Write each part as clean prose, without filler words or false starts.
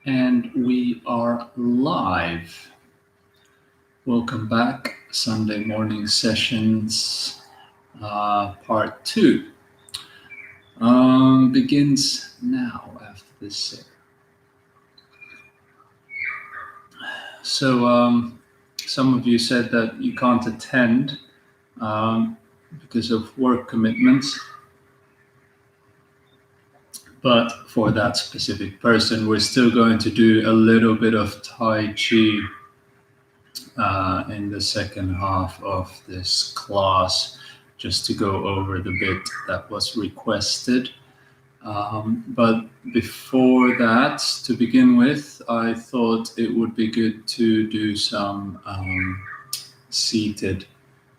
And we are live. Welcome back. Sunday morning sessions, part two, begins now after this. So, some of you said that you can't attend because of work commitments. But for that specific person, we're still going to do a little bit of Tai Chi in the second half of this class, just to go over the bit that was requested. But before that, to begin with, I thought it would be good to do some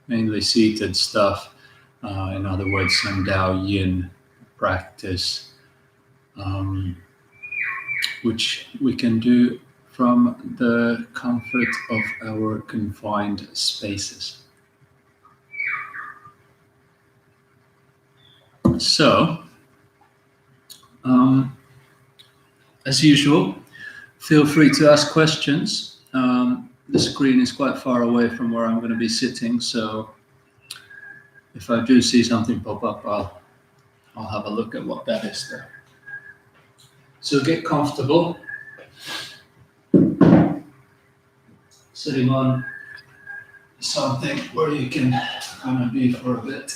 mainly seated stuff. In other words, some Dao Yin practice, which we can do from the comfort of our confined spaces. So, as usual, feel free to ask questions. The screen is quite far away from where I'm going to be sitting, so if I do see something pop up, I'll have a look at what that is there. So get comfortable, sitting on something where you can kind of be for a bit.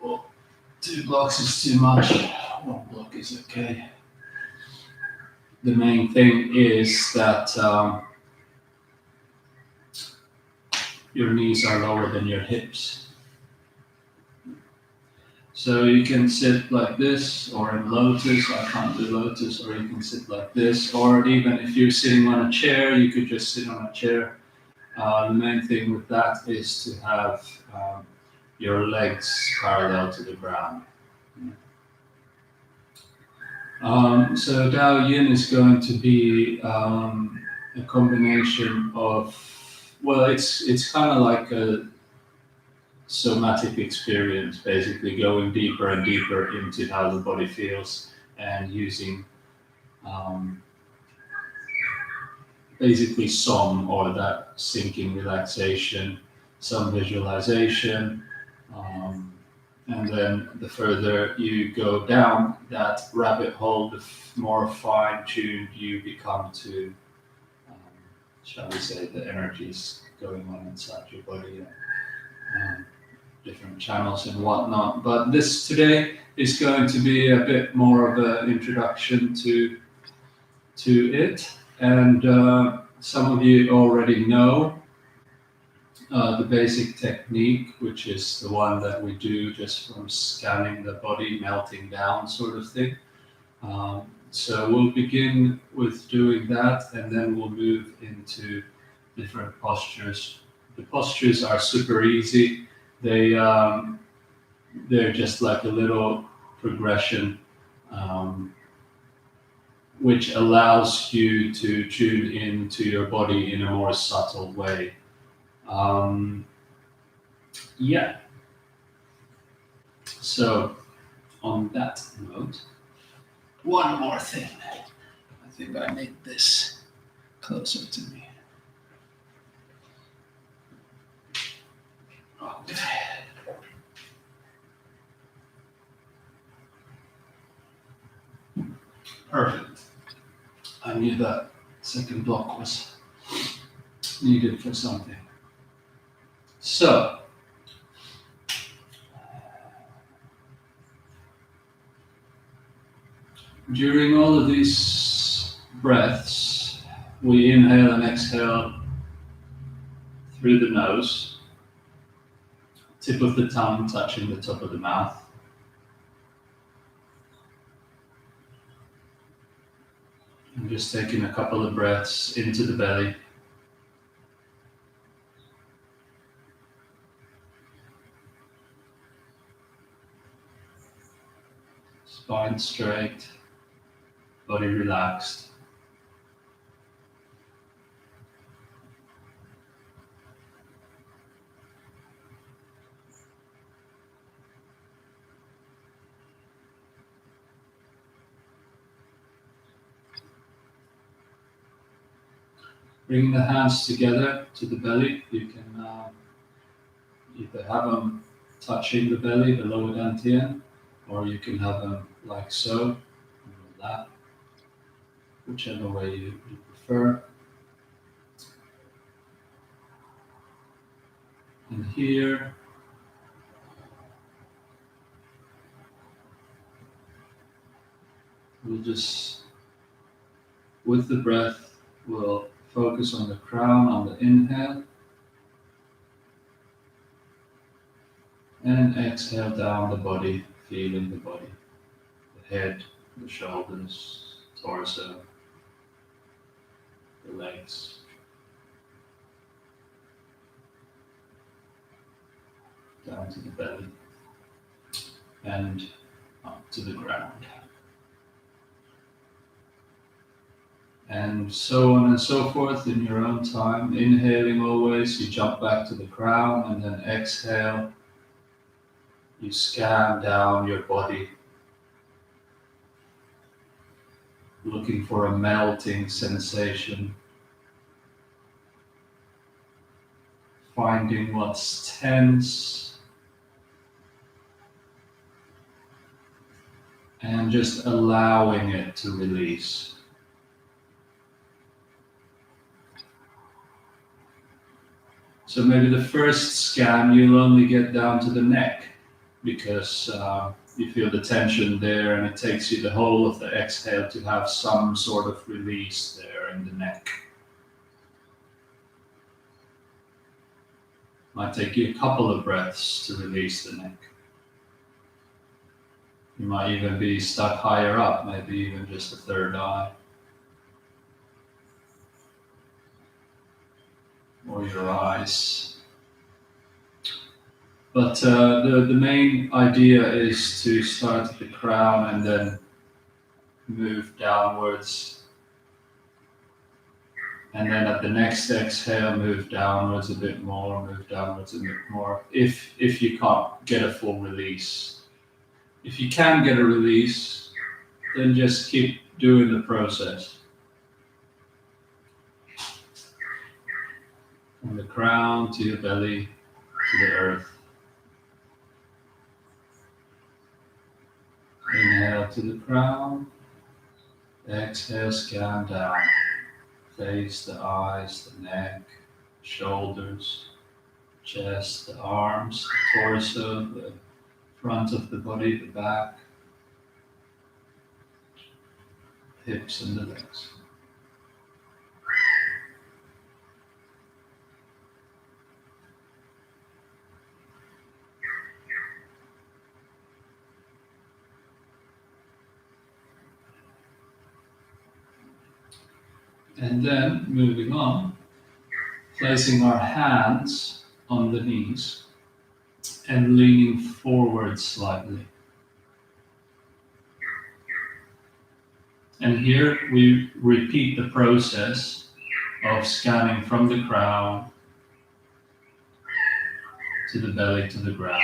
Well, 2 blocks is too much. 1 block is okay. The main thing is that your knees are lower than your hips. So you can sit like this, or in lotus. I can't do lotus. Or you can sit like this, or even if you're sitting on a chair, you could just sit on a chair. The main thing with that is to have your legs parallel to the ground. So Dao Yin is going to be a combination of, well, it's kind of like a somatic experience, basically going deeper and deeper into how the body feels and using basically som, or that sinking relaxation, some visualization, and then the further you go down that rabbit hole, the more fine-tuned you become to, shall we say, the energies going on inside your body, different channels and whatnot. But this today is going to be a bit more of an introduction to it. And some of you already know the basic technique, which is the one that we do just from scanning the body, melting down sort of thing. So we'll begin with doing that, and then we'll move into different postures. The postures are super easy. They're just like a little progression, which allows you to tune into your body in a more subtle way. Yeah. So, on that note, one more thing. I think I need this closer to me. Okay. Perfect. I knew that second block was needed for something. So, during all of these breaths, we inhale and exhale through the nose, tip of the tongue touching the top of the mouth. And just taking a couple of breaths into the belly. Spine straight, body relaxed. Bring the hands together to the belly. You can either have them touching the belly, the lower dantian, or you can have them like so, like that, whichever way you prefer. And here, we'll just, with the breath, we'll focus on the crown, on the inhale, and exhale down the body, feeling the body, the head, the shoulders, torso, the legs. Down to the belly and up to the ground. And so on and so forth in your own time. Inhaling always, you jump back to the crown, and then exhale, you scan down your body, looking for a melting sensation, finding what's tense, and just allowing it to release. So maybe the first scan you'll only get down to the neck because you feel the tension there, and it takes you the whole of the exhale to have some sort of release there in the neck. Might take you a couple of breaths to release the neck. You might even be stuck higher up, maybe even just the third eye. Or your eyes. But the main idea is to start at the crown and then move downwards. And then at the next exhale, move downwards a bit more, move downwards a bit more, if you can't get a full release. If you can get a release, then just keep doing the process. From the crown to your belly, to the earth. Inhale to the crown. Exhale, scan down. Face, the eyes, the neck, shoulders, chest, the arms, the torso, the front of the body, the back, hips and the legs. And then, moving on, placing our hands on the knees and leaning forward slightly. And here we repeat the process of scanning from the crown to the belly to the ground.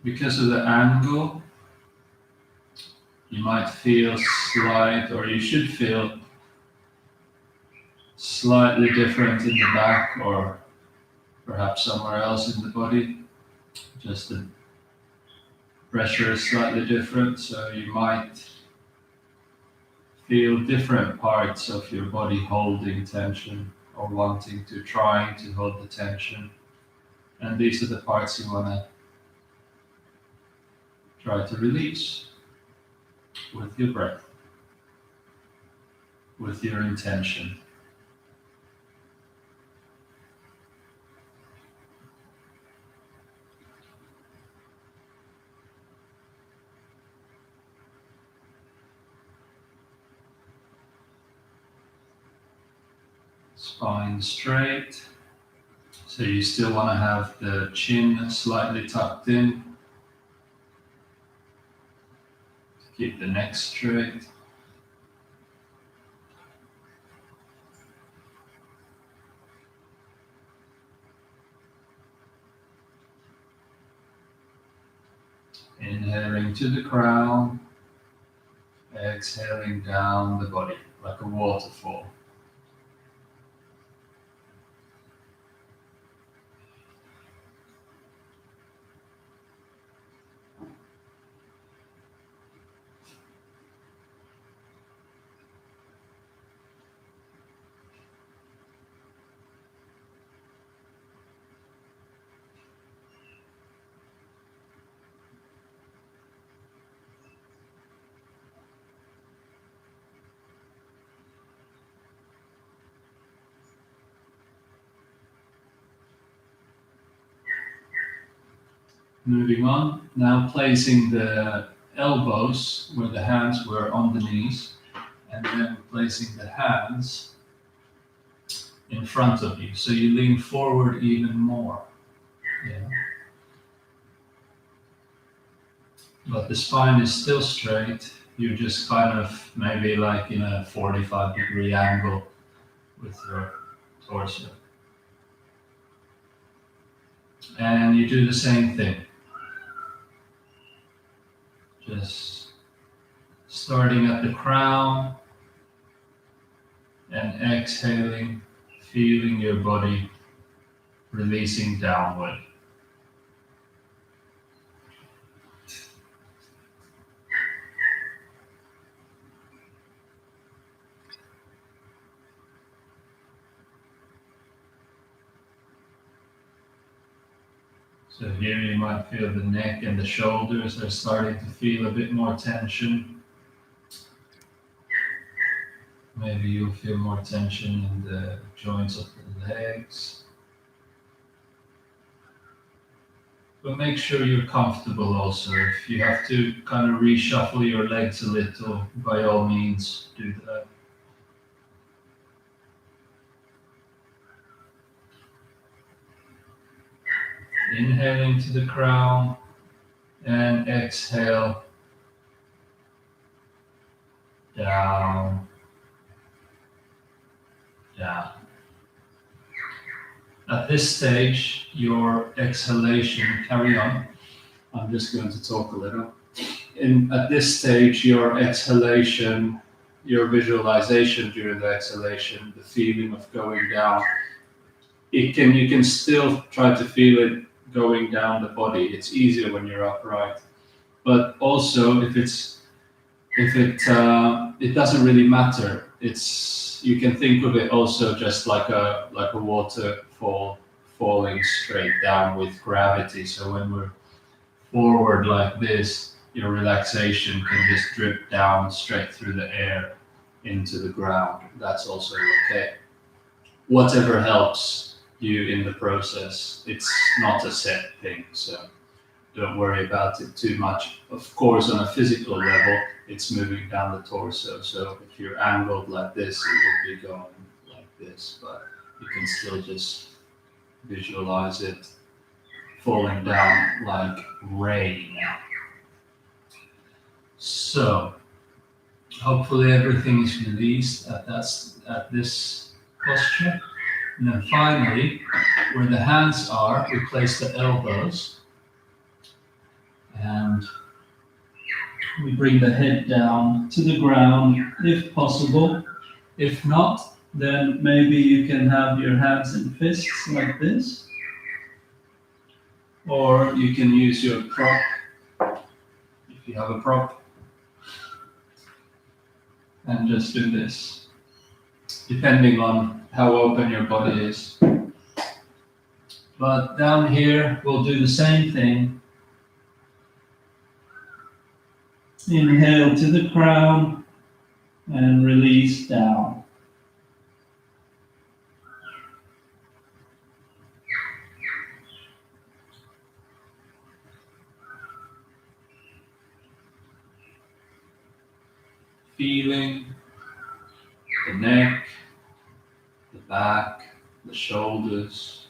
Because of the angle, you might feel slight, or you should feel slightly different in the back or perhaps somewhere else in the body. Just the pressure is slightly different, so you might feel different parts of your body holding tension or trying to hold the tension. And these are the parts you want to try to release with your breath, with your intention. Spine straight. So you still want to have the chin slightly tucked in. Keep the neck straight. Inhaling to the crown. exhaling down the body like a waterfall. Moving on, now placing the elbows where the hands were on the knees, and then placing the hands in front of you. So you lean forward even more. Yeah. But the spine is still straight. You're just kind of maybe like in a 45-degree angle with your torso. And you do the same thing. Just starting at the crown and exhaling, feeling your body releasing downward. So here you might feel the neck and the shoulders are starting to feel a bit more tension. Maybe you'll feel more tension in the joints of the legs. But make sure you're comfortable also. If you have to kind of reshuffle your legs a little, by all means do that. Inhaling to the crown and exhale down, down. At this stage, your exhalation, carry on. I'm just going to talk a little. At this stage, your exhalation, your visualization during the exhalation, the feeling of going down, you can still try to feel it going down the body. It's easier when you're upright. But also, if it doesn't really matter. You can think of it also just like a waterfall falling straight down with gravity. So when we're forward like this, your relaxation can just drip down straight through the air into the ground. That's also okay. Whatever helps you in the process. It's not a set thing, so don't worry about it too much. Of course, on a physical level, it's moving down the torso. So if you're angled like this, it will be going like this, but you can still just visualize it falling down like rain. So hopefully everything is released at this posture. And then finally, where the hands are, we place the elbows. And we bring the head down to the ground if possible. If not, then maybe you can have your hands in fists like this. Or you can use your prop, if you have a prop, and just do this, depending on how open your body is. But down here, we'll do the same thing. Inhale to the crown and release down. Feeling the neck, the back, the shoulders.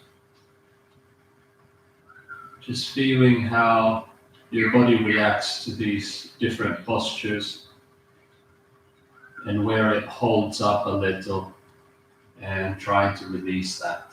Just feeling how your body reacts to these different postures and where it holds up a little and trying to release that.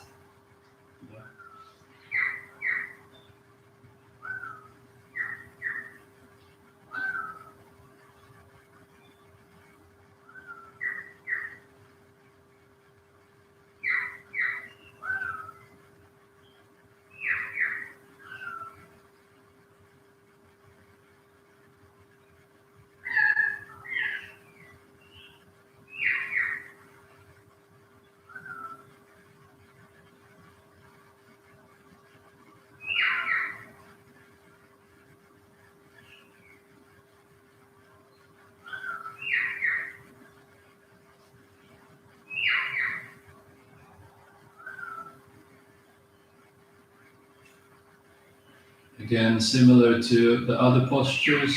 Again, similar to the other postures,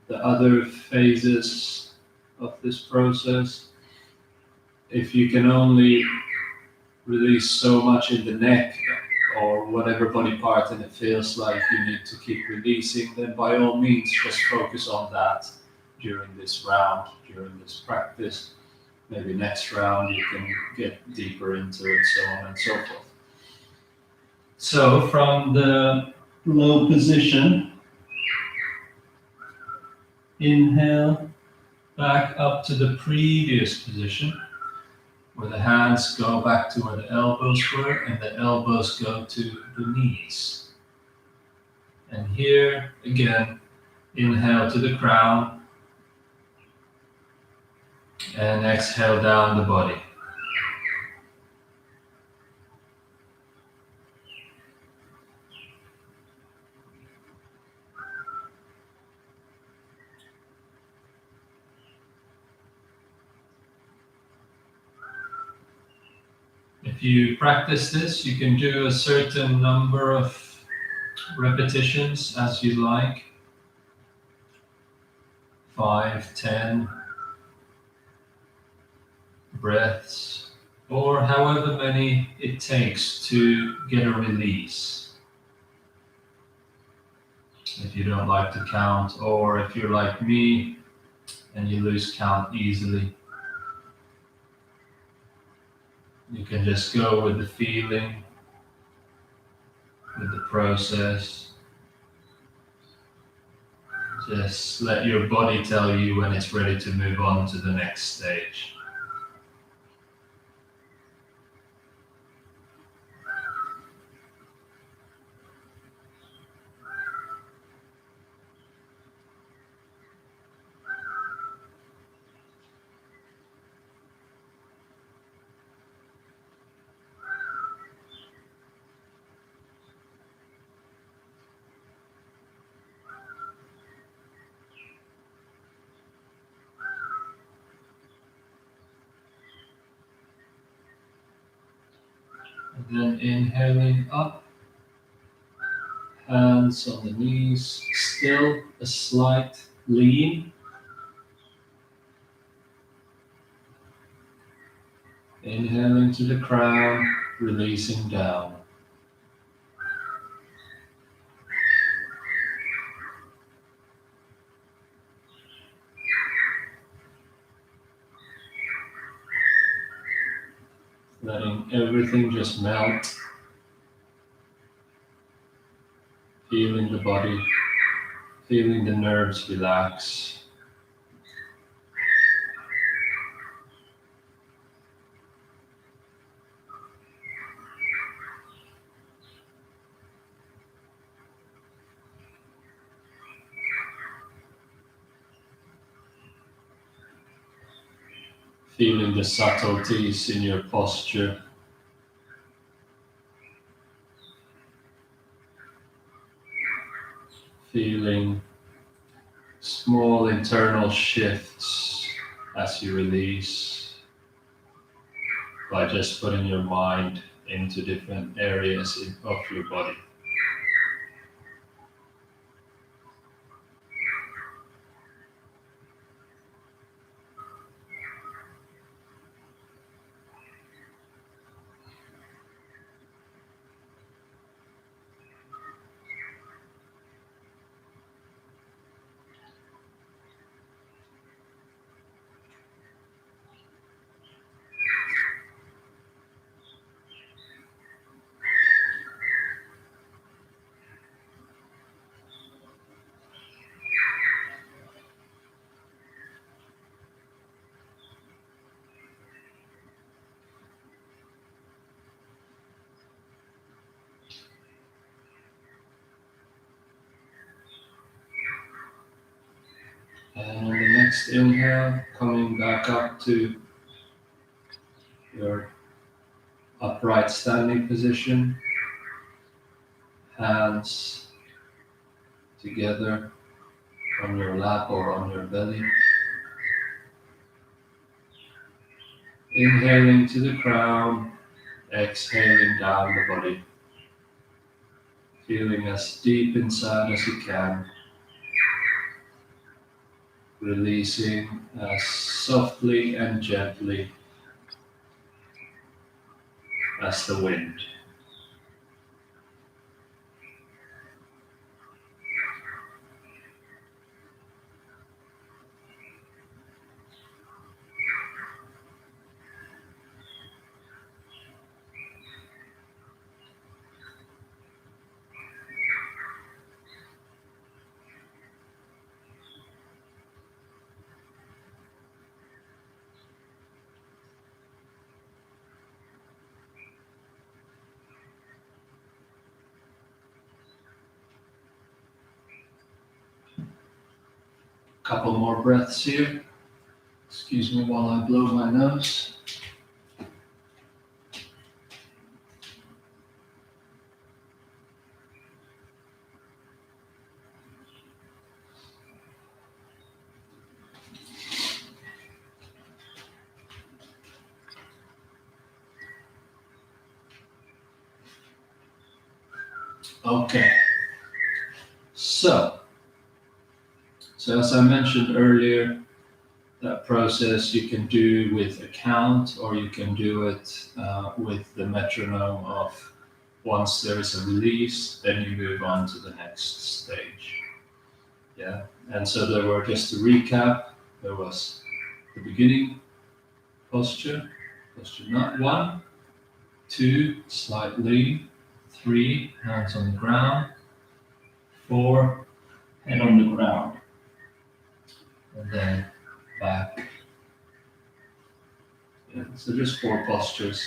the other phases of this process, if you can only release so much in the neck or whatever body part and it feels like you need to keep releasing, then by all means just focus on that during this round, during this practice. Maybe next round you can get deeper into it, so on and so forth. So from the low position, inhale back up to the previous position, where the hands go back to where the elbows were and the elbows go to the knees. And here again, inhale to the crown and exhale down the body. If you practice this, you can do a certain number of repetitions as you like. 5, 10 breaths, or however many it takes to get a release. If you don't like to count, or if you're like me and you lose count easily, you can just go with the feeling, with the process. Just let your body tell you when it's ready to move on to the next stage. And then inhaling up, hands on the knees, still a slight lean. Inhaling to the crown, releasing down. Letting everything just melt. Feeling the body, feeling the nerves relax. Feeling the subtleties in your posture. Feeling small internal shifts as you release by just putting your mind into different areas of your body. And on the next inhale, coming back up to your upright standing position, hands together on your lap or on your belly. Inhaling to the crown, exhaling down the body. feeling as deep inside as you can, releasing as softly and gently as the wind. Couple more breaths here. Excuse me while I blow my nose. Okay. So as I mentioned earlier, that process you can do with a count, or you can do it with the metronome of once there is a release, then you move on to the next stage. Yeah, and so there were, just to recap, there was the beginning posture not 1, 2, slight lean, 3, hands on the ground, 4, head on the ground, and then back. Yeah, so just 4 postures,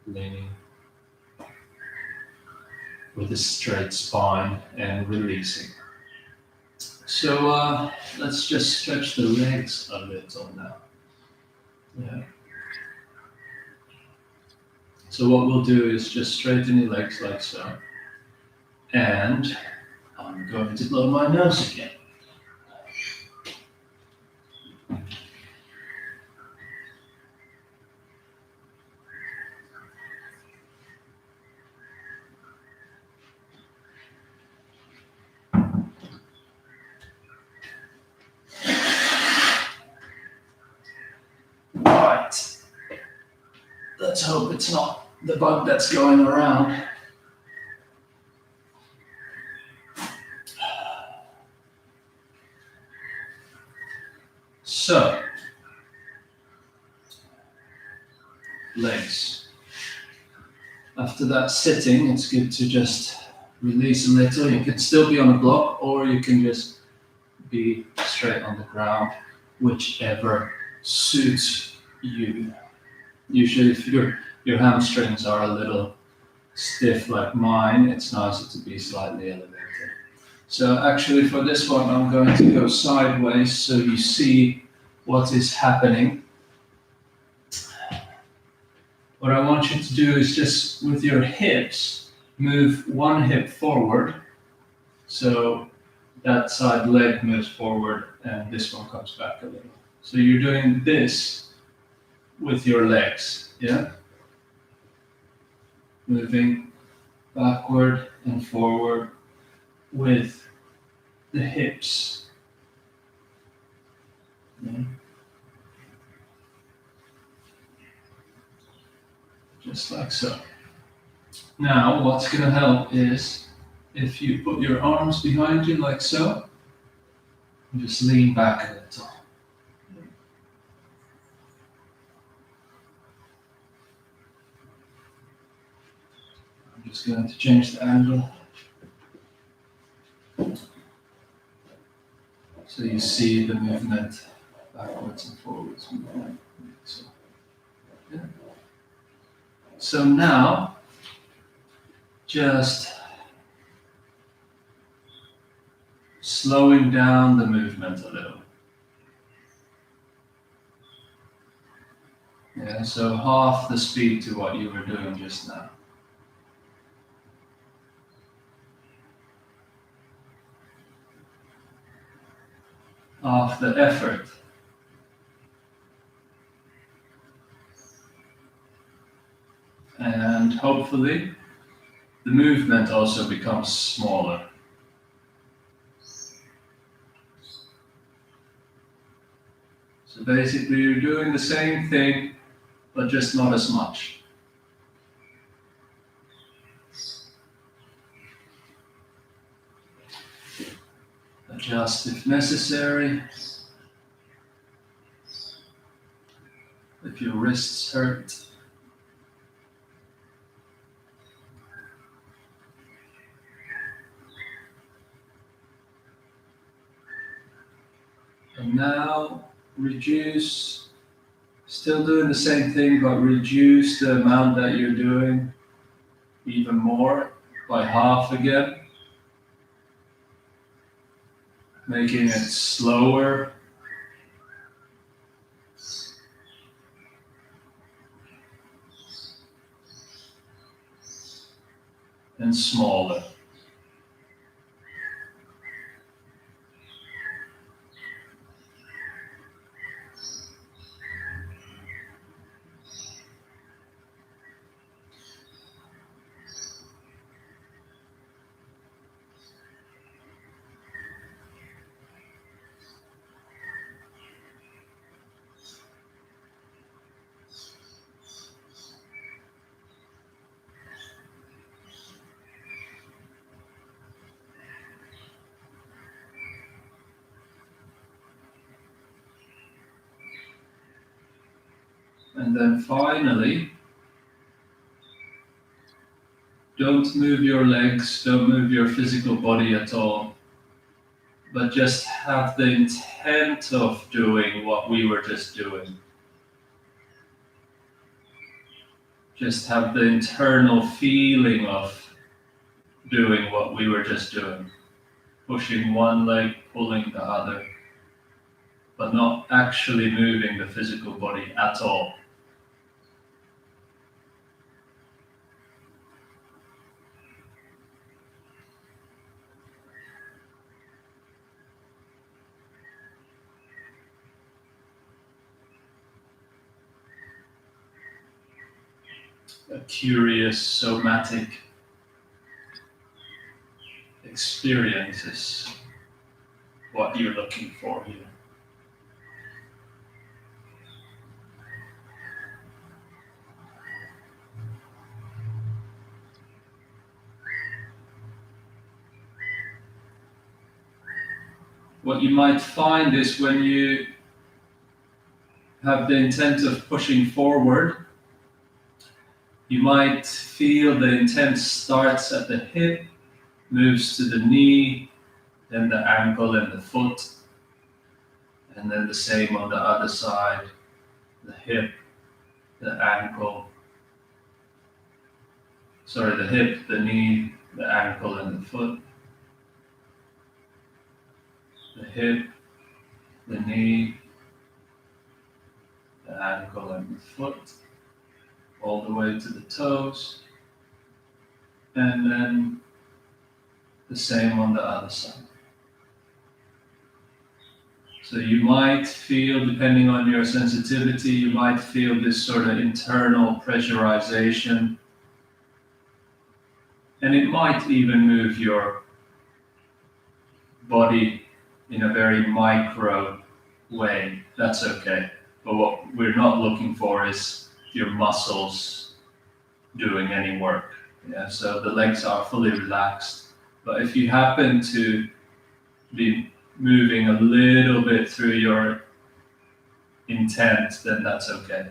leaning with a straight spine and releasing. So let's just stretch the legs a little now. Yeah. So what we'll do is just straighten your legs like so. And I'm going to blow my nose again. Right. Let's hope it's not the bug that's going around. So, legs. After that sitting, it's good to just release a little. You can still be on a block, or you can just be straight on the ground, whichever suits you. Usually if your hamstrings are a little stiff like mine, it's nicer to be slightly elevated. So actually for this one, I'm going to go sideways so you see what is happening. What I want you to do is just with your hips, move one hip forward. So that side leg moves forward and this one comes back a little. So you're doing this with your legs, yeah? Moving backward and forward with the hips. Yeah. Just like so. Now, what's going to help is if you put your arms behind you like so, and just lean back a little. I'm just going to change the angle so you see the movement backwards and forwards. So, yeah. So now, just slowing down the movement a little. Yeah, so half the speed to what you were doing just now. Half the effort. And hopefully the movement also becomes smaller. So basically you're doing the same thing, but just not as much. Adjust if necessary. If your wrists hurt. And now reduce, still doing the same thing, but reduce the amount that you're doing even more by half again. Making it slower. And smaller. And then finally, don't move your legs, don't move your physical body at all, but just have the intent of doing what we were just doing. Just have the internal feeling of doing what we were just doing. Pushing one leg, pulling the other, but not actually moving the physical body at all. A curious, somatic experience is what you're looking for here. What you might find is when you have the intent of pushing forward, you might feel the intent starts at the hip, moves to the knee, then the ankle and the foot, and then the same on the other side, the hip, the ankle, the hip, the knee, the ankle and the foot, the hip, the knee, the ankle and the foot, all the way to the toes, and then the same on the other side. So you might feel, depending on your sensitivity, you might feel this sort of internal pressurization, and it might even move your body in a very micro way. That's okay. But what we're not looking for is your muscles doing any work. Yeah, so the legs are fully relaxed. But if you happen to be moving a little bit through your intent, then that's okay.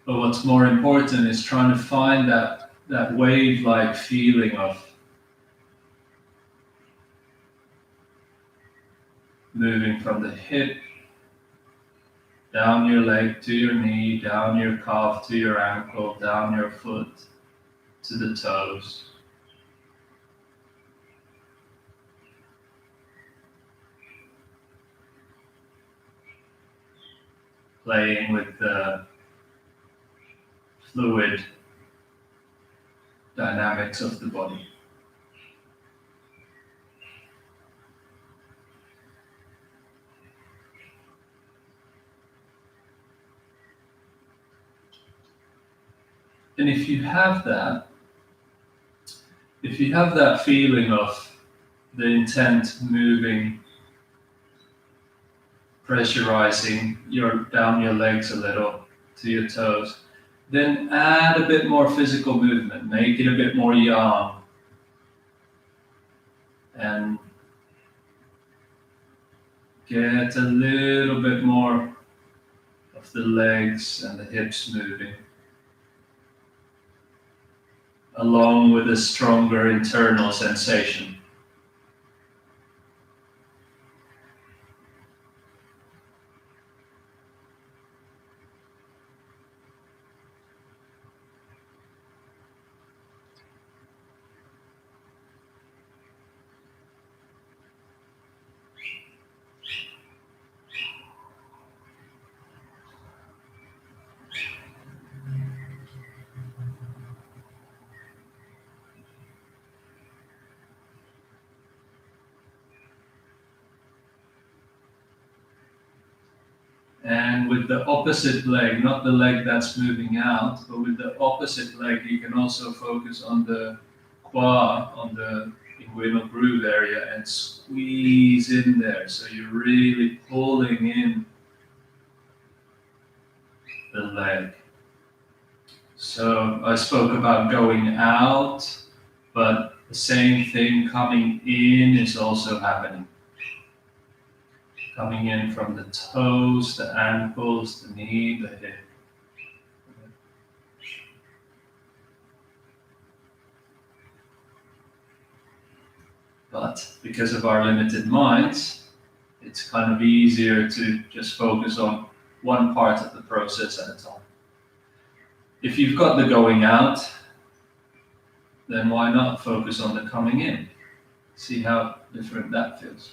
But what's more important is trying to find that wave-like feeling of moving from the hip, down your leg to your knee, down your calf to your ankle, down your foot to the toes. Playing with the fluid dynamics of the body. And if you have that feeling of the intent moving, pressurizing down your legs a little to your toes, then add a bit more physical movement, make it a bit more yang, and get a little bit more of the legs and the hips moving, along with a stronger internal sensation. And with the opposite leg, not the leg that's moving out, but with the opposite leg, you can also focus on the qua, on the inguinal groove area, and squeeze in there. So you're really pulling in the leg. So I spoke about going out, but the same thing coming in is also happening. Coming in from the toes, the ankles, the knee, the hip. But because of our limited minds, it's kind of easier to just focus on one part of the process at a time. If you've got the going out, then why not focus on the coming in? See how different that feels.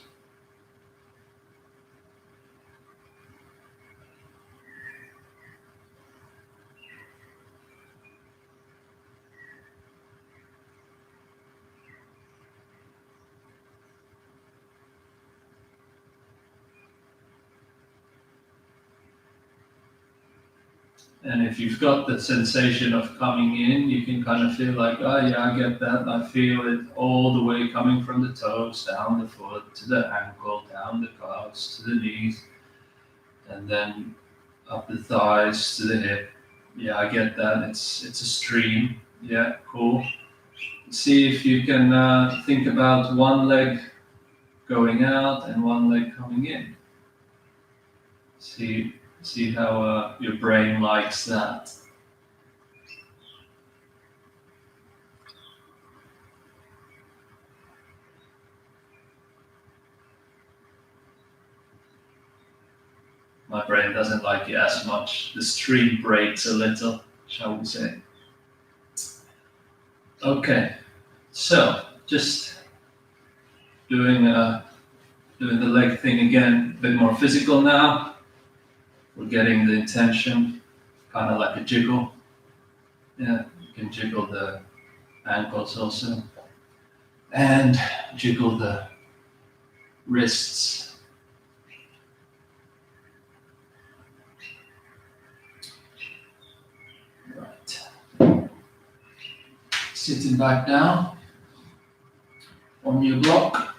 And if you've got the sensation of coming in, you can kind of feel like, oh yeah, I get that. I feel it all the way coming from the toes, down the foot, to the ankle, down the calves, to the knees, and then up the thighs to the hip. Yeah, I get that. It's a stream. Yeah, cool. See if you can think about one leg going out and one leg coming in. See how your brain likes that. My brain doesn't like it as much. The stream breaks a little, shall we say. Okay, so just doing the leg thing again, a bit more physical now. We're getting the intention, kind of like a jiggle. Yeah, you can jiggle the ankles also. And jiggle the wrists. Right. Sitting back down on your block.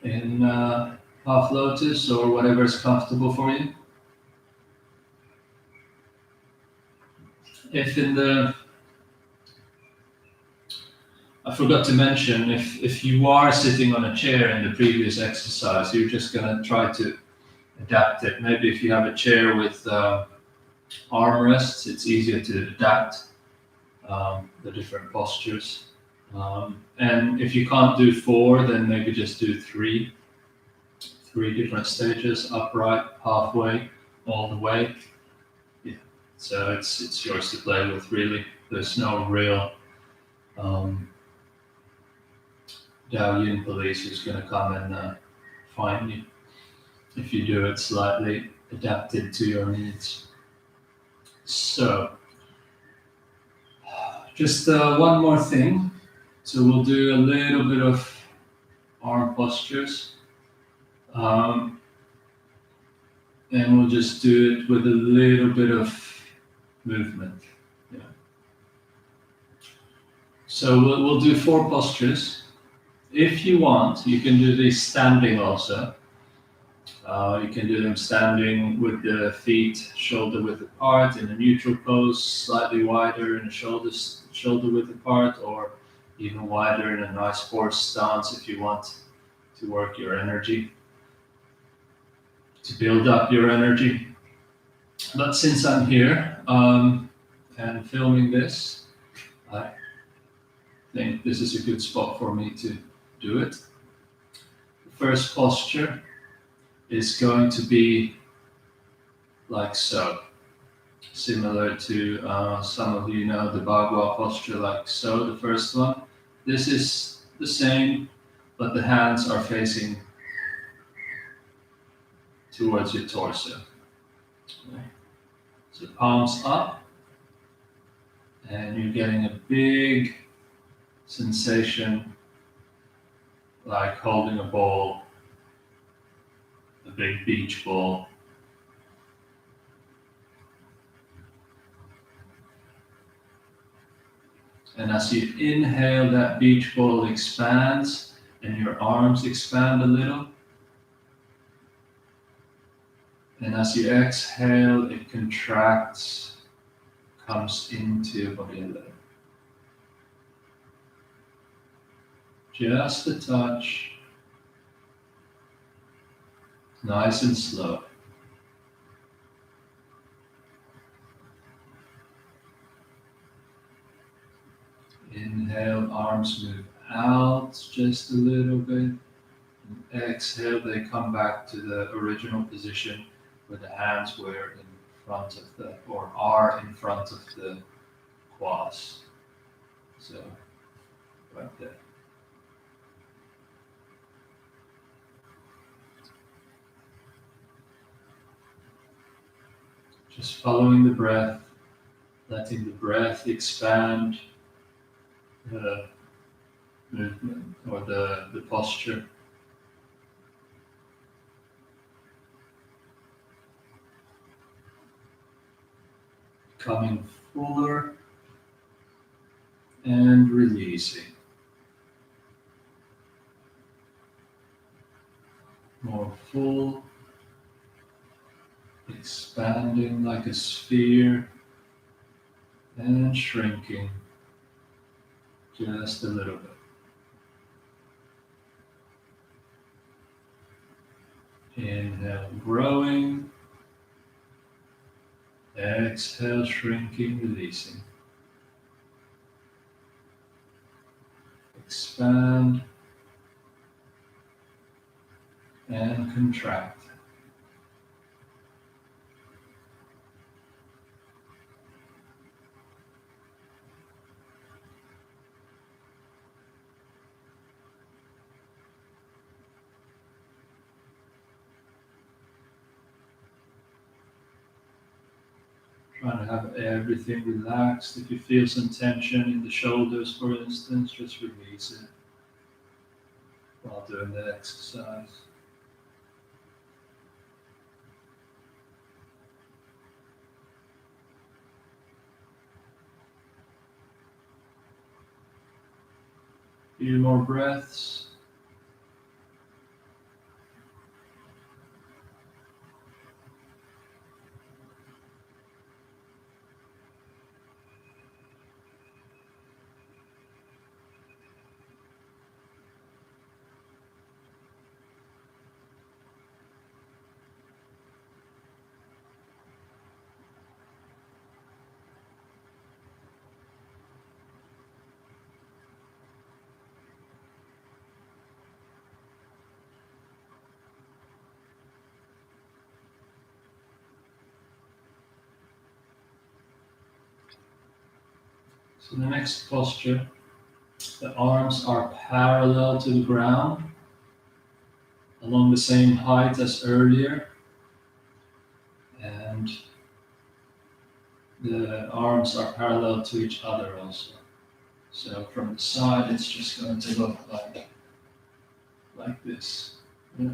In half lotus or whatever is comfortable for you. I forgot to mention, if you are sitting on a chair in the previous exercise, you're just going to try to adapt it. Maybe if you have a chair with armrests, it's easier to adapt the different postures. And if you can't do 4, then maybe just do 3 different stages: upright, halfway, all the way. Yeah. So it's yours to play with, really. There's no real Dao Yin police who's going to come and find you if you do it slightly adapted to your needs. So just one more thing. So we'll do a little bit of arm postures. And we'll just do it with a little bit of movement. Yeah. So we'll do 4 postures. If you want, you can do these standing also. You can do them standing with the feet shoulder width apart in a neutral pose, slightly wider in a shoulder width apart, or even wider in a nice horse stance if you want to work your energy, to build up your energy. But since I'm here and filming this, I think this is a good spot for me to do it. The first posture is going to be like so, similar to some of you know the Bagua posture, like so, the first one. This is the same, but the hands are facing towards your torso. Okay. So palms up, and you're getting a big sensation like holding a ball, a big beach ball. And as you inhale, that beach ball expands and your arms expand a little. And as you exhale, it contracts, comes into your body a little. Just a touch, nice and slow. Inhale, arms move out just a little bit. And exhale, they come back to the original position where the hands were in front of the, or are in front of the quads. So, right there. Just following the breath, letting the breath expand the movement or the posture. Becoming fuller and releasing. More full, expanding like a sphere and shrinking just a little bit. Inhale, growing. Exhale, shrinking, releasing. Expand and contract. Trying to have everything relaxed. If you feel some tension in the shoulders, for instance, just release it while doing the exercise. Few more breaths. So the next posture, the arms are parallel to the ground, along the same height as earlier, and the arms are parallel to each other also. So from the side, it's just going to look like this. Yeah.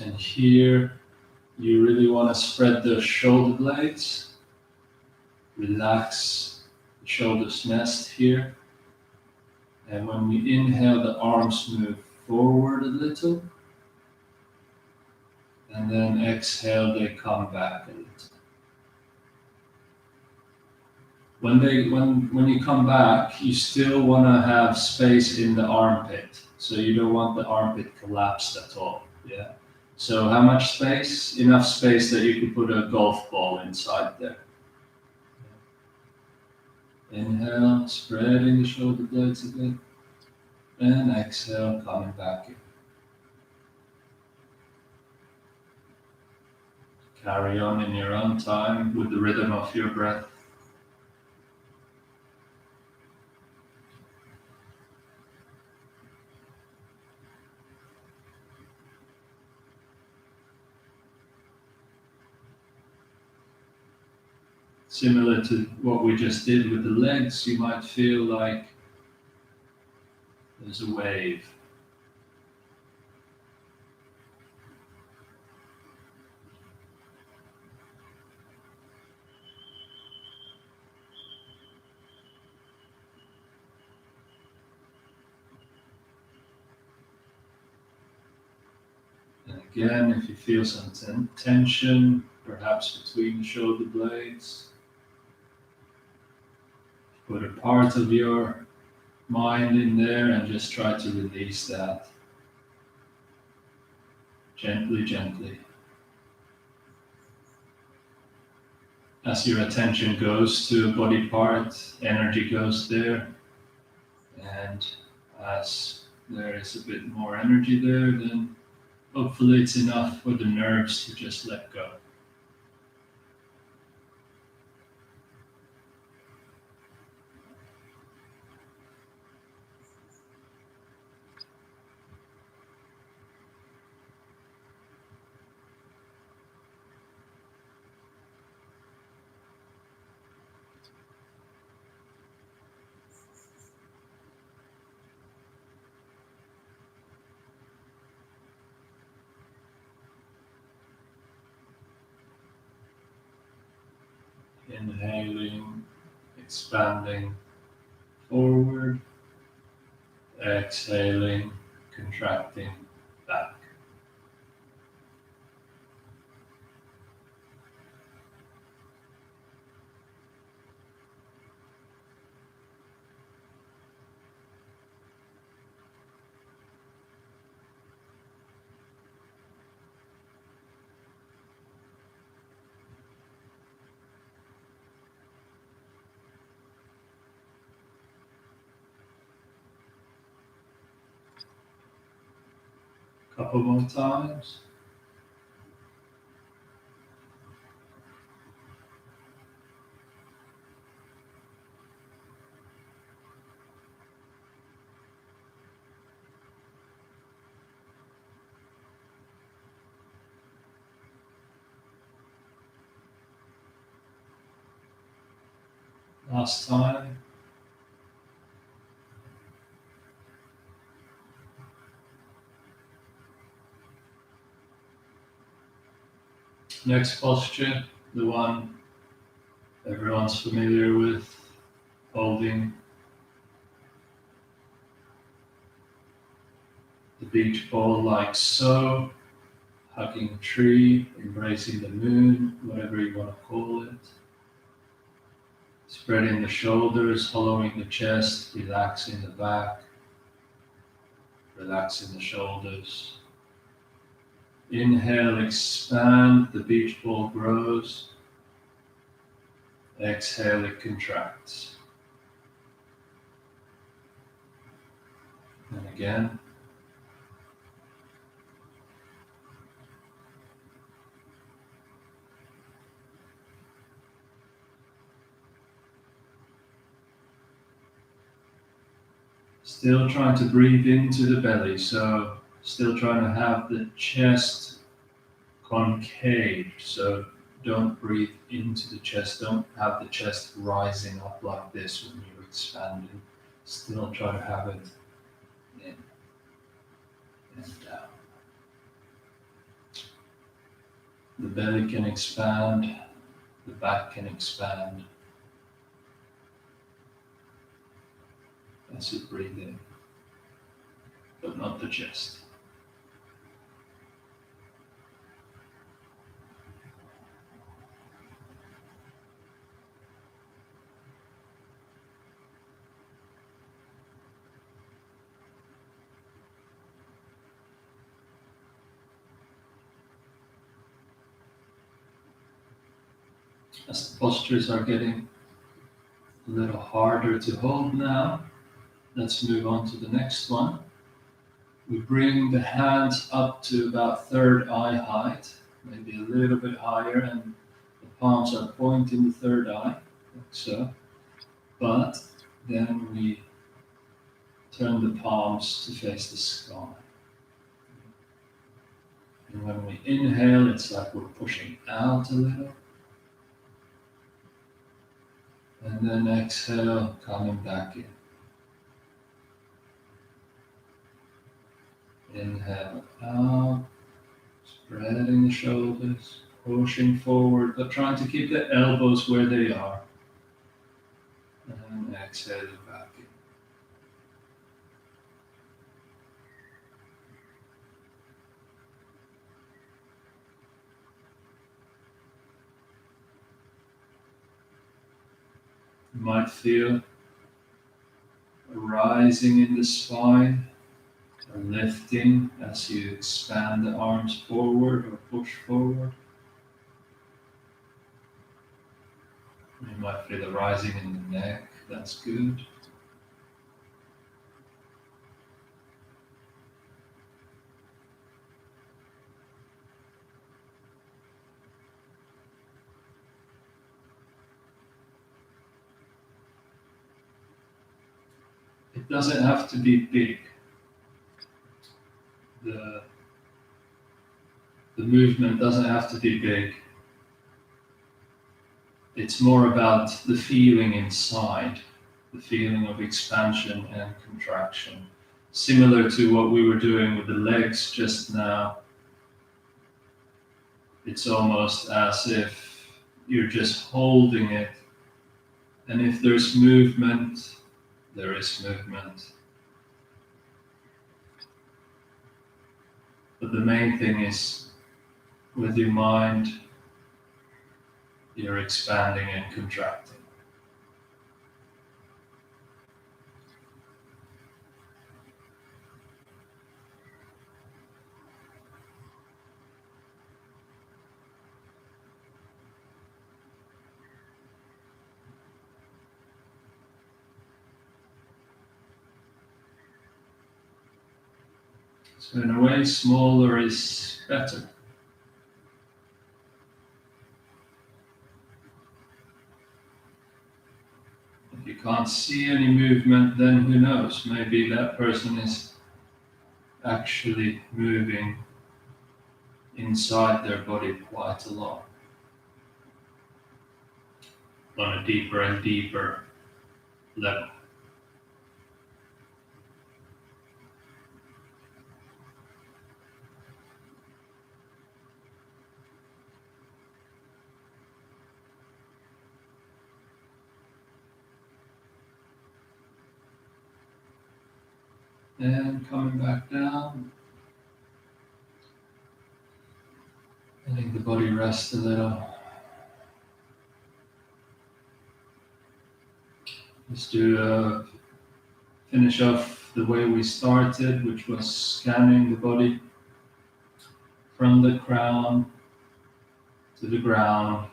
And here, you really want to spread the shoulder blades. Relax the shoulders nest here. And when we inhale, the arms move forward a little. And then exhale, they come back a little. When you come back, you still want to have space in the armpit. So you don't want the armpit collapsed at all. Yeah. So how much space? Enough space that you could put a golf ball inside there. Inhale, spreading the shoulder blades a bit. And exhale, coming back in. Carry on in your own time with the rhythm of your breath. Similar to what we just did with the legs, you might feel like there's a wave. And again, if you feel some tension, perhaps between the shoulder blades, put a part of your mind in there and just try to release that gently, gently. As your attention goes to a body part, energy goes there. And as there is a bit more energy there, then hopefully it's enough for the nerves to just let go. Inhaling, expanding forward, exhaling, contracting back. Couple more times. Last time. Next posture, the one everyone's familiar with, holding the beach ball like so, hugging a tree, embracing the moon, whatever you want to call it. Spreading the shoulders, hollowing the chest, relaxing the back, relaxing the shoulders. Inhale, expand, the beach ball grows. Exhale, it contracts. And again. Still trying to breathe into the belly, so still trying to have the chest concave, so don't breathe into the chest, don't have the chest rising up like this when you're expanding. Still try to have it in and down. The belly can expand, the back can expand as you breathe in, but not the chest. As the postures are getting a little harder to hold now, let's move on to the next one. We bring the hands up to about third eye height, maybe a little bit higher, and the palms are pointing the third eye, like so. But then we turn the palms to face the sky. And when we inhale, it's like we're pushing out a little. And then exhale, coming back in. Inhale out, spreading the shoulders, pushing forward, but trying to keep the elbows where they are. And exhale back in. You might feel a rising in the spine, a lifting as you expand the arms forward or push forward. You might feel a rising in the neck, that's good. It doesn't have to be big. The movement doesn't have to be big. It's more about the feeling inside, the feeling of expansion and contraction. Similar to what we were doing with the legs just now. It's almost as if you're just holding it. And if there's movement, there is movement. But the main thing is, with your mind, you're expanding and contracting. So in a way, smaller is better. If you can't see any movement, then who knows? Maybe that person is actually moving inside their body quite a lot, on a deeper and deeper level. And coming back down, letting the body rest a little. Let's finish off the way we started, which was scanning the body from the crown to the ground,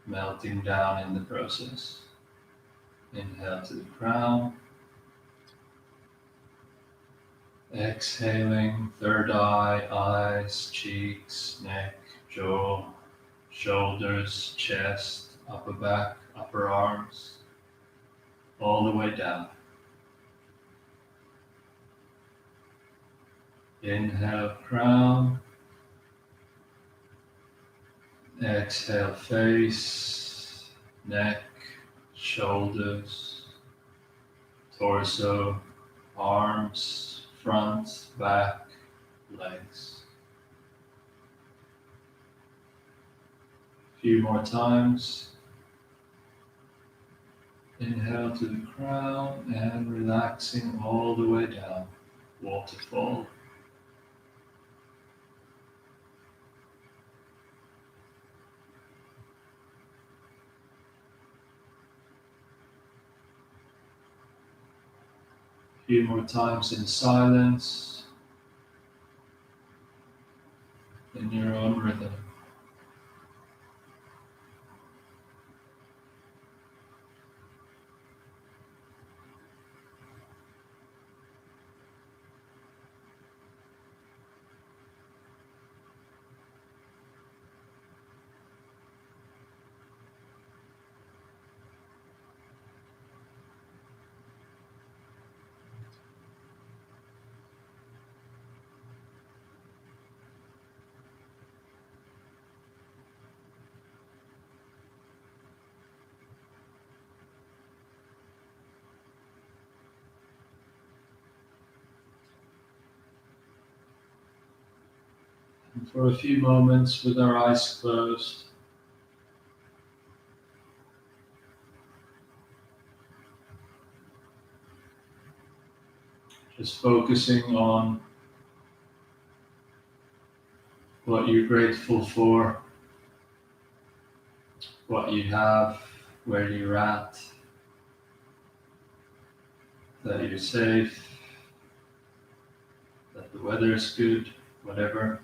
melting down in the process. Inhale to the crown. Exhaling, third eye, eyes, cheeks, neck, jaw, shoulders, chest, upper back, upper arms, all the way down. Inhale, crown. Exhale, face, neck, shoulders, torso, arms, front, back, legs. few more times. Inhale to the crown and relaxing all the way down. Waterfall. A few more times in silence, in your own rhythm. And for a few moments with our eyes closed, just focusing on what you're grateful for, what you have, where you're at, that you're safe, that the weather is good, whatever.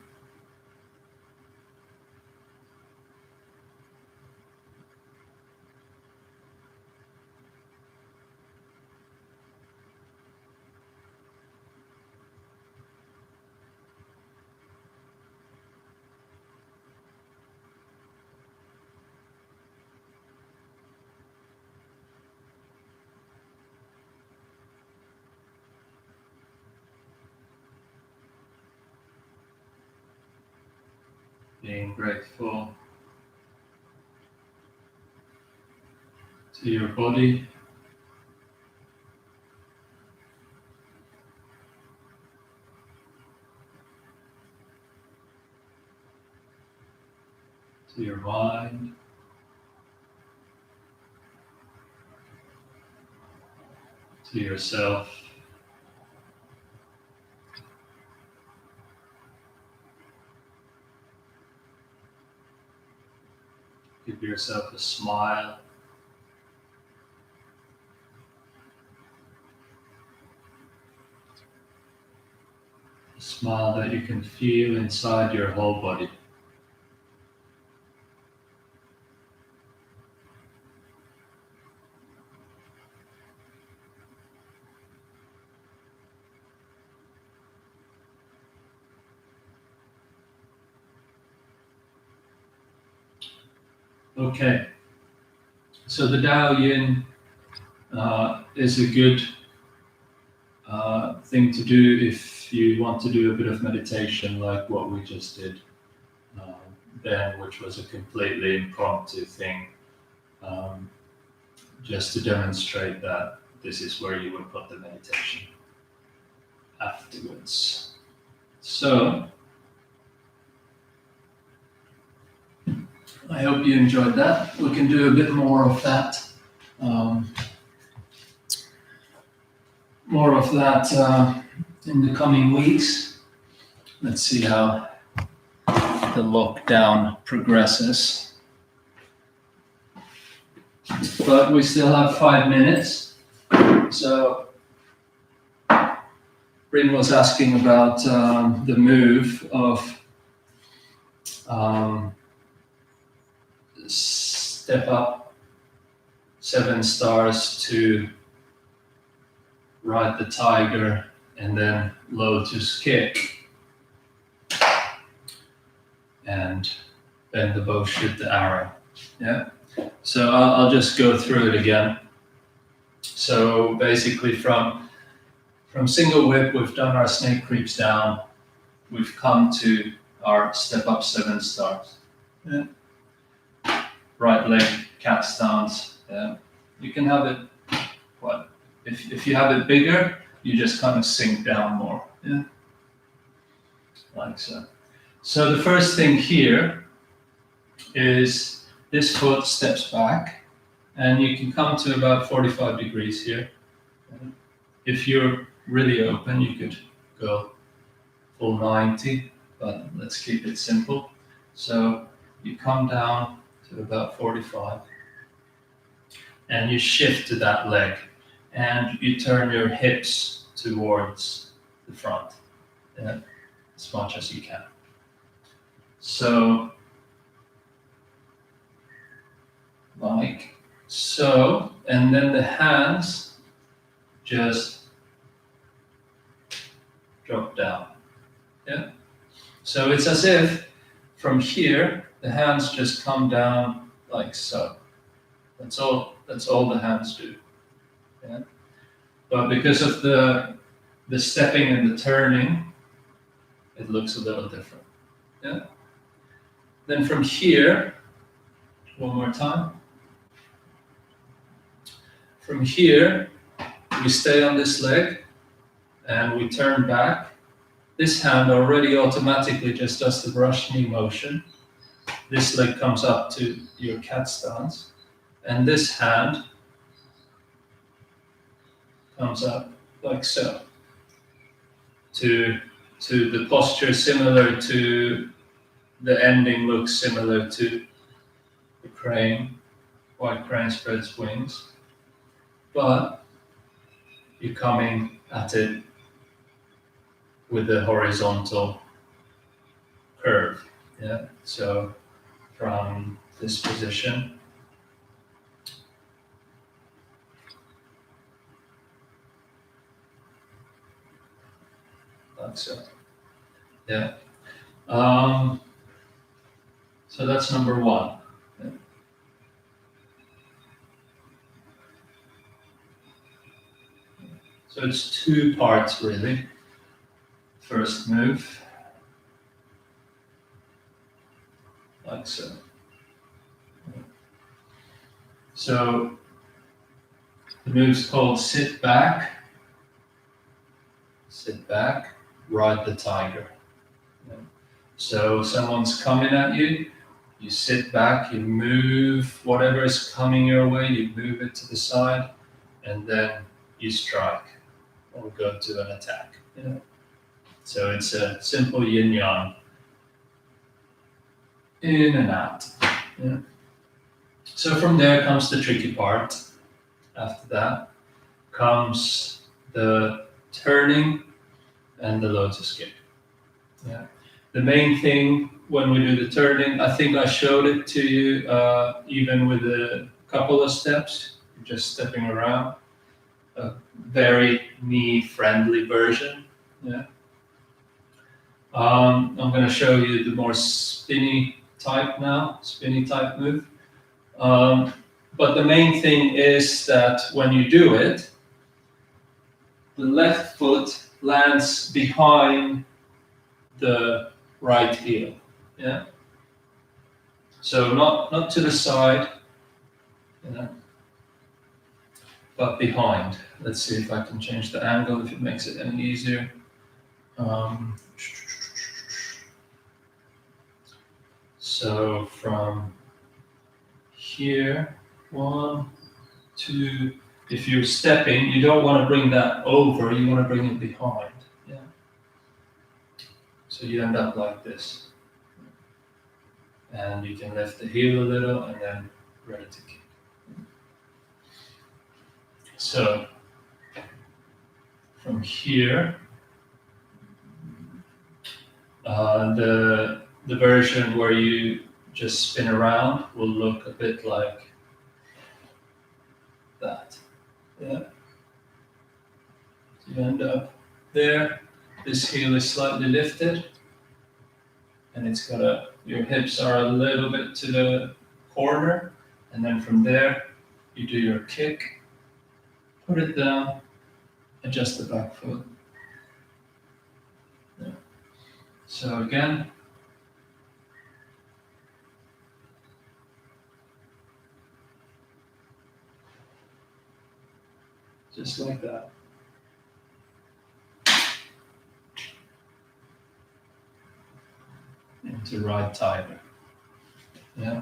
Being grateful to your body, to your mind, to yourself. Give yourself a smile. A smile that you can feel inside your whole body. Okay, so the Dao Yin is a good thing to do if you want to do a bit of meditation like what we just did then, which was a completely impromptu thing, just to demonstrate that this is where you would put the meditation afterwards. So, I hope you enjoyed that. We can do a bit more of that. In the coming weeks. Let's see how the lockdown progresses. But we still have 5 minutes. So, Bryn was asking about the move of step up 7 stars to ride the tiger and then lotus kick and bend the bow, shoot the arrow. Yeah. So I'll just go through it again. So basically from single whip, we've done our snake creeps down. We've come to our step up 7 stars. Yeah. Right leg cat stance. Yeah. You can have it, if you have it bigger, you just kind of sink down more. Yeah. Like so. So the first thing here is this foot steps back, and you can come to about 45 degrees here. If you're really open, you could go full 90, but let's keep it simple. So you come down to about 45, and you shift to that leg, and you turn your hips towards the front, as much as you can. So, like so, and then the hands just drop down. Yeah. So it's as if from here the hands just come down like so. That's all the hands do. Yeah. But because of the stepping and the turning, it looks a little different. Yeah. Then from here, one more time. From here, we stay on this leg and we turn back. This hand already automatically just does the brush knee motion. This leg comes up to your cat stance. And this hand comes up like so. To the posture similar to the ending looks similar to the crane. White crane spreads wings. But you're coming at it with a horizontal curve. Yeah. So from this position, like so. Yeah. So that's number one. Yeah. So it's two parts really. First move, like so. So the move's called sit back, ride the tiger. Yeah. So someone's coming at you, you sit back, you move whatever is coming your way, you move it to the side, and then you strike or go to an attack. Yeah. So it's a simple yin-yang, in and out. Yeah. So from there comes the tricky part. After that comes the turning and the lotus kick. Yeah. The main thing when we do the turning, I think I showed it to you even with a couple of steps, just stepping around. A very knee-friendly version. Yeah. I'm going to show you the more spinny type move. But the main thing is that when you do it, the left foot lands behind the right heel. Yeah. So not to the side, but behind. Let's see if I can change the angle if it makes it any easier. So from here, 1, 2. If you're stepping, you don't want to bring that over, you want to bring it behind. Yeah. So you end up like this. And you can lift the heel a little and then ready to kick. So from here, the version where you just spin around will look a bit like that. Yeah. So you end up there. This heel is slightly lifted, and it's got your hips are a little bit to the corner, and then from there you do your kick, put it down, adjust the back foot. Yeah. So again, just like that. Into right tiger. Yeah.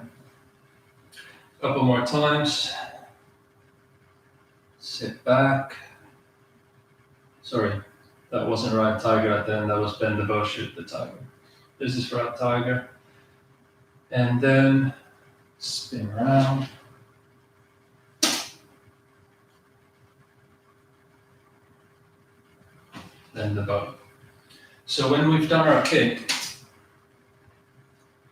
Couple more times. Sit back. Sorry, that wasn't right tiger at the end. That was bend the bow, shoot the tiger. This is right tiger. And then spin around. Then the bow. So when we've done our kick,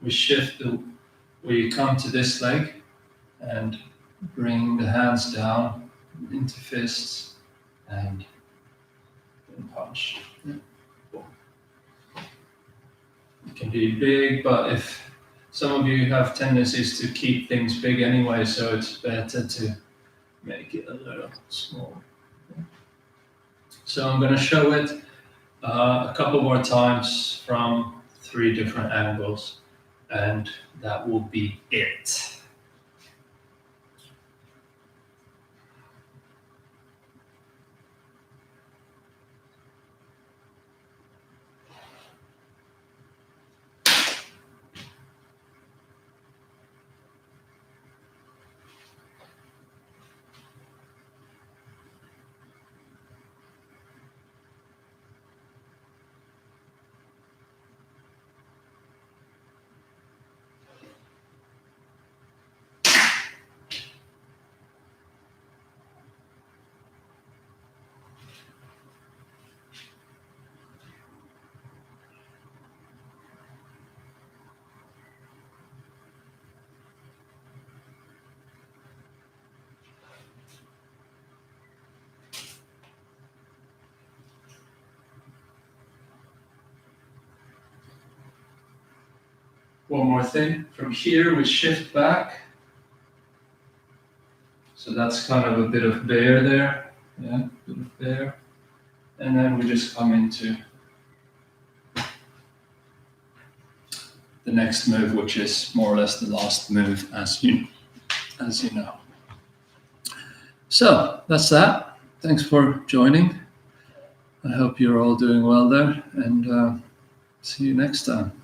we come to this leg and bring the hands down into fists and then punch. It can be big, but if some of you have tendencies to keep things big anyway, so it's better to make it a little smaller. So I'm going to show it a couple more times from 3 different angles, and that will be it. One more thing, from here we shift back. So that's kind of a bit of bear there, yeah, a bit of bear. And then we just come into the next move, which is more or less the last move, as you know. So that's that. Thanks for joining. I hope you're all doing well there, and see you next time.